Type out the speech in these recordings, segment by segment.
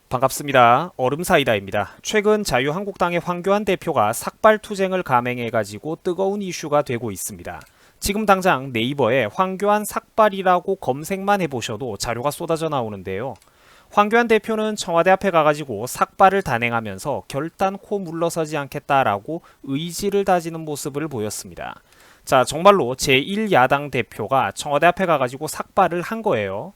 반갑습니다. 얼음사이다입니다. 최근 자유한국당의 황교안 대표가 삭발투쟁을 감행해가지고 뜨거운 이슈가 되고 있습니다. 지금 당장 네이버에 황교안 삭발이라고 검색만 해보셔도 자료가 쏟아져 나오는데요. 황교안 대표는 청와대 앞에 가가지고 삭발을 단행하면서 결단코 물러서지 않겠다라고 의지를 다지는 모습을 보였습니다. 자, 정말로 제1야당 대표가 청와대 앞에 가가지고 삭발을 한 거예요.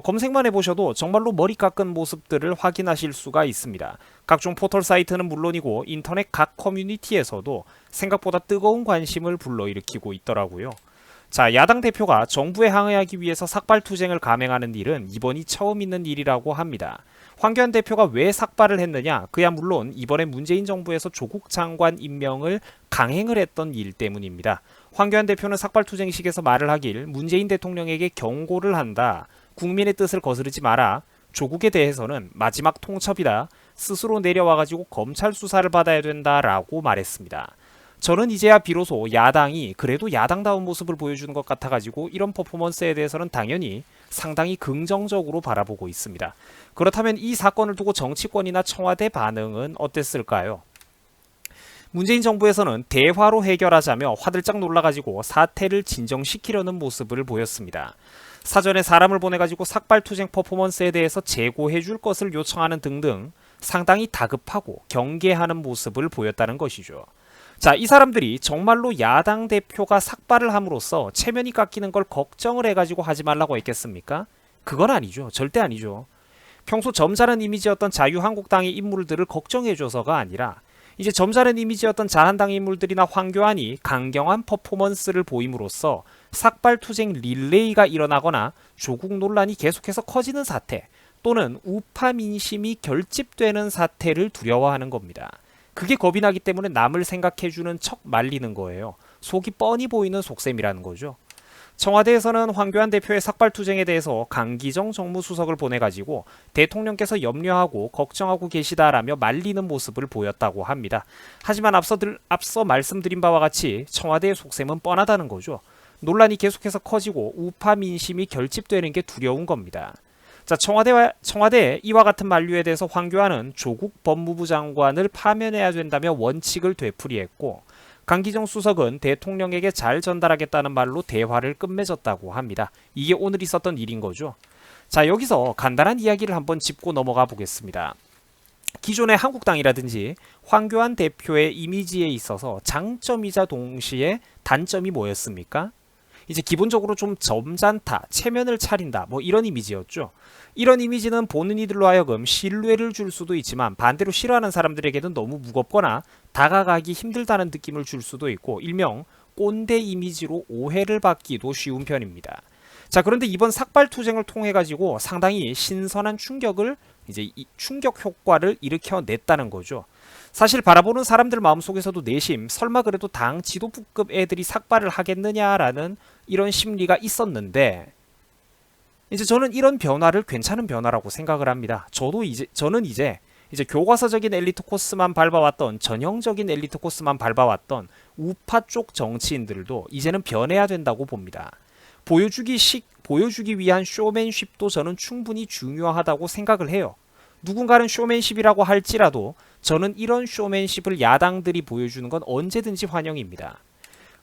검색만 해보셔도 정말로 머리 깎은 모습들을 확인하실 수가 있습니다. 각종 포털 사이트는 물론이고 인터넷 각 커뮤니티에서도 생각보다 뜨거운 관심을 불러일으키고 있더라고요. 자, 야당 대표가 정부에 항의하기 위해서 삭발투쟁을 감행하는 일은 이번이 처음 있는 일이라고 합니다. 황교안 대표가 왜 삭발을 했느냐? 그야 물론 이번에 문재인 정부에서 조국 장관 임명을 강행을 했던 일 때문입니다. 황교안 대표는 삭발투쟁식에서 말을 하길 문재인 대통령에게 경고를 한다. 국민의 뜻을 거스르지 마라. 조국에 대해서는 마지막 통첩이다. 스스로 내려와가지고 검찰 수사를 받아야 된다라고 말했습니다. 저는 이제야 비로소 야당이 그래도 야당다운 모습을 보여주는 것 같아가지고 이런 퍼포먼스에 대해서는 당연히 상당히 긍정적으로 바라보고 있습니다. 그렇다면 이 사건을 두고 정치권이나 청와대 반응은 어땠을까요? 문재인 정부에서는 대화로 해결하자며 화들짝 놀라가지고 사태를 진정시키려는 모습을 보였습니다. 사전에 사람을 보내가지고 삭발투쟁 퍼포먼스에 대해서 제고해줄 것을 요청하는 등등 상당히 다급하고 경계하는 모습을 보였다는 것이죠. 자, 이 사람들이 정말로 야당 대표가 삭발을 함으로써 체면이 깎이는 걸 걱정을 해가지고 하지 말라고 했겠습니까? 그건 아니죠. 절대 아니죠. 평소 점잖은 이미지였던 자유한국당의 인물들을 걱정해줘서가 아니라 이제 점잖은 이미지였던 자한당 인물들이나 황교안이 강경한 퍼포먼스를 보임으로써 삭발투쟁 릴레이가 일어나거나 조국 논란이 계속해서 커지는 사태 또는 우파 민심이 결집되는 사태를 두려워하는 겁니다. 그게 겁이 나기 때문에 남을 생각해주는 척 말리는 거예요. 속이 뻔히 보이는 속셈이라는 거죠. 청와대에서는 황교안 대표의 삭발투쟁에 대해서 강기정 정무수석을 보내가지고 대통령께서 염려하고 걱정하고 계시다라며 말리는 모습을 보였다고 합니다. 하지만 앞서 말씀드린 바와 같이 청와대의 속셈은 뻔하다는 거죠. 논란이 계속해서 커지고 우파 민심이 결집되는 게 두려운 겁니다. 자, 청와대의 이와 같은 만류에 대해서 황교안은 조국 법무부 장관을 파면해야 된다며 원칙을 되풀이했고 강기정 수석은 대통령에게 잘 전달하겠다는 말로 대화를 끝맺었다고 합니다. 이게 오늘 있었던 일인 거죠. 자, 여기서 간단한 이야기를 한번 짚고 넘어가 보겠습니다. 기존의 한국당이라든지 황교안 대표의 이미지에 있어서 장점이자 동시에 단점이 뭐였습니까? 이제 기본적으로 좀 점잖다, 체면을 차린다, 뭐 이런 이미지였죠. 이런 이미지는 보는 이들로 하여금 신뢰를 줄 수도 있지만 반대로 싫어하는 사람들에게는 너무 무겁거나 다가가기 힘들다는 느낌을 줄 수도 있고 일명 꼰대 이미지로 오해를 받기도 쉬운 편입니다. 자, 그런데 이번 삭발투쟁을 통해 가지고 상당히 신선한 충격 효과를 일으켜냈다는 거죠. 사실 바라보는 사람들 마음속에서도 내심 설마 그래도 당 지도부급 애들이 삭발을 하겠느냐라는 이런 심리가 있었는데 이제 저는 이런 변화를 괜찮은 변화라고 생각을 합니다. 저는 이제 교과서적인 엘리트 코스만 밟아왔던 전형적인 엘리트 코스만 밟아왔던 우파 쪽 정치인들도 이제는 변해야 된다고 봅니다. 보여주기 위한 쇼맨십도 저는 충분히 중요하다고 생각을 해요. 누군가는 쇼맨십이라고 할지라도 저는 이런 쇼맨십을 야당들이 보여주는 건 언제든지 환영입니다.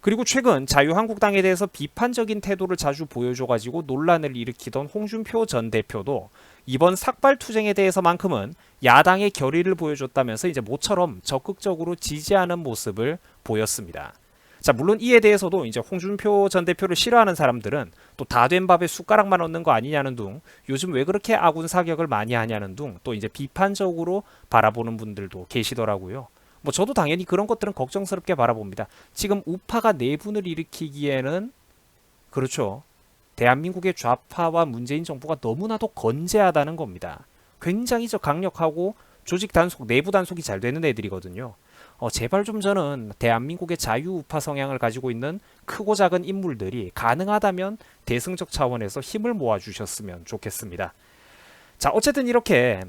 그리고 최근 자유한국당에 대해서 비판적인 태도를 자주 보여줘가지고 논란을 일으키던 홍준표 전 대표도 이번 삭발투쟁에 대해서만큼은 야당의 결의를 보여줬다면서 이제 모처럼 적극적으로 지지하는 모습을 보였습니다. 자, 물론 이에 대해서도 이제 홍준표 전 대표를 싫어하는 사람들은 또 다 된 밥에 숟가락만 얹는 거 아니냐는 둥, 요즘 왜 그렇게 아군 사격을 많이 하냐는 둥, 또 이제 비판적으로 바라보는 분들도 계시더라고요. 뭐 저도 당연히 그런 것들은 걱정스럽게 바라봅니다. 지금 우파가 내분을 일으키기에는 그렇죠. 대한민국의 좌파와 문재인 정부가 너무나도 건재하다는 겁니다. 굉장히 강력하고 조직 단속, 내부 단속이 잘 되는 애들이거든요. 제발 좀 저는 대한민국의 자유우파 성향을 가지고 있는 크고 작은 인물들이 가능하다면 대승적 차원에서 힘을 모아주셨으면 좋겠습니다. 자, 어쨌든 이렇게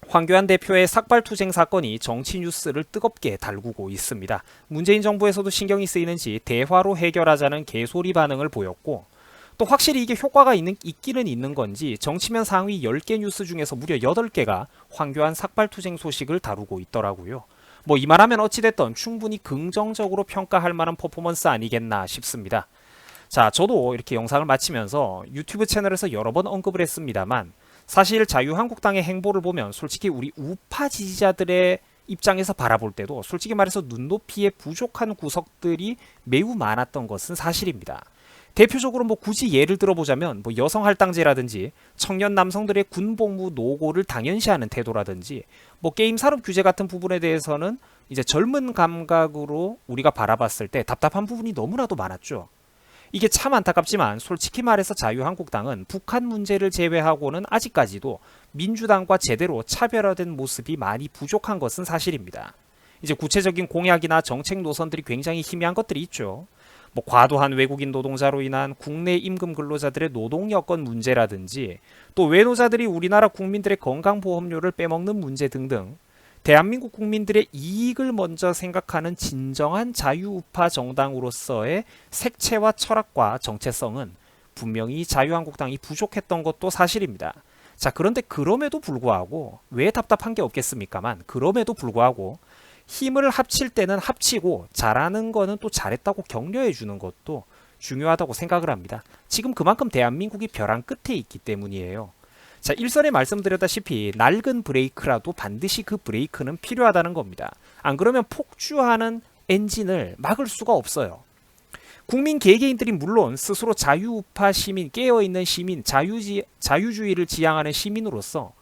황교안 대표의 삭발투쟁 사건이 정치 뉴스를 뜨겁게 달구고 있습니다. 문재인 정부에서도 신경이 쓰이는지 대화로 해결하자는 개소리 반응을 보였고 또 확실히 이게 효과가 있기는 있는 건지 정치면 상위 10개 뉴스 중에서 무려 8개가 황교안 삭발투쟁 소식을 다루고 있더라고요. 뭐 이만하면 어찌됐든 충분히 긍정적으로 평가할 만한 퍼포먼스 아니겠나 싶습니다. 자, 저도 이렇게 영상을 마치면서 유튜브 채널에서 여러 번 언급을 했습니다만 사실 자유한국당의 행보를 보면 솔직히 우리 우파 지지자들의 입장에서 바라볼 때도 솔직히 말해서 눈높이에 부족한 구석들이 매우 많았던 것은 사실입니다. 대표적으로 뭐 굳이 예를 들어보자면 뭐 여성할당제라든지 청년 남성들의 군복무 노고를 당연시하는 태도라든지 뭐 게임 산업 규제 같은 부분에 대해서는 이제 젊은 감각으로 우리가 바라봤을 때 답답한 부분이 너무나도 많았죠. 이게 참 안타깝지만 솔직히 말해서 자유한국당은 북한 문제를 제외하고는 아직까지도 민주당과 제대로 차별화된 모습이 많이 부족한 것은 사실입니다. 이제 구체적인 공약이나 정책 노선들이 굉장히 희미한 것들이 있죠. 뭐 과도한 외국인 노동자로 인한 국내 임금 근로자들의 노동 여건 문제라든지 또 외노자들이 우리나라 국민들의 건강보험료를 빼먹는 문제 등등 대한민국 국민들의 이익을 먼저 생각하는 진정한 자유우파 정당으로서의 색채와 철학과 정체성은 분명히 자유한국당이 부족했던 것도 사실입니다. 자, 그런데 그럼에도 불구하고 왜 답답한 게 없겠습니까만 그럼에도 불구하고 힘을 합칠 때는 합치고 잘하는 거는 또 잘했다고 격려해 주는 것도 중요하다고 생각을 합니다. 지금 그만큼 대한민국이 벼랑 끝에 있기 때문이에요. 자, 일선에 말씀드렸다시피 낡은 브레이크라도 반드시 그 브레이크는 필요하다는 겁니다. 안 그러면 폭주하는 엔진을 막을 수가 없어요. 국민 개개인들이 물론 스스로 자유우파 시민, 깨어있는 시민, 자유주의를 지향하는 시민으로서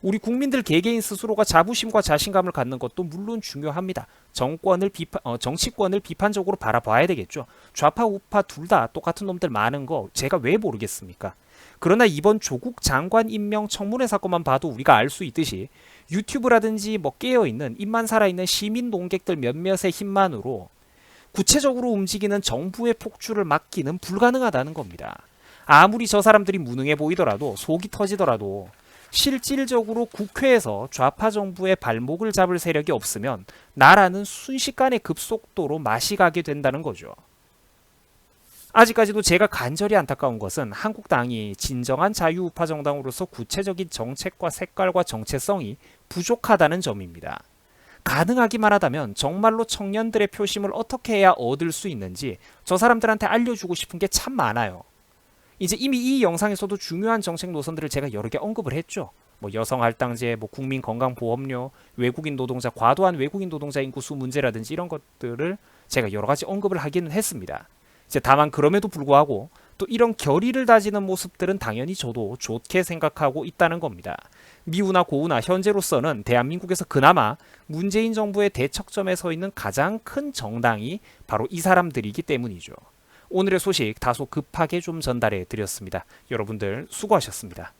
우리 국민들 개개인 스스로가 자부심과 자신감을 갖는 것도 물론 중요합니다. 정치권을 비판적으로 바라봐야 되겠죠. 좌파 우파 둘 다 똑같은 놈들 많은 거 제가 왜 모르겠습니까? 그러나 이번 조국 장관 임명 청문회 사건만 봐도 우리가 알 수 있듯이 유튜브라든지 뭐 깨어있는 입만 살아있는 시민 농객들 몇몇의 힘만으로 구체적으로 움직이는 정부의 폭주를 막기는 불가능하다는 겁니다. 아무리 저 사람들이 무능해 보이더라도 속이 터지더라도 실질적으로 국회에서 좌파 정부의 발목을 잡을 세력이 없으면 나라는 순식간에 급속도로 맛이 가게 된다는 거죠. 아직까지도 제가 간절히 안타까운 것은 한국당이 진정한 자유우파 정당으로서 구체적인 정책과 색깔과 정체성이 부족하다는 점입니다. 가능하기만 하다면 정말로 청년들의 표심을 어떻게 해야 얻을 수 있는지 저 사람들한테 알려주고 싶은 게 참 많아요. 이제 이미 이 영상에서도 중요한 정책 노선들을 제가 여러 개 언급을 했죠. 뭐 여성할당제, 뭐 국민건강보험료, 외국인 노동자, 과도한 외국인 노동자 인구 수 문제라든지 이런 것들을 제가 여러 가지 언급을 하기는 했습니다. 이제 다만 그럼에도 불구하고 또 이런 결의를 다지는 모습들은 당연히 저도 좋게 생각하고 있다는 겁니다. 미우나 고우나 현재로서는 대한민국에서 그나마 문재인 정부의 대척점에 서 있는 가장 큰 정당이 바로 이 사람들이기 때문이죠. 오늘의 소식 다소 급하게 좀 전달해 드렸습니다. 여러분들 수고하셨습니다.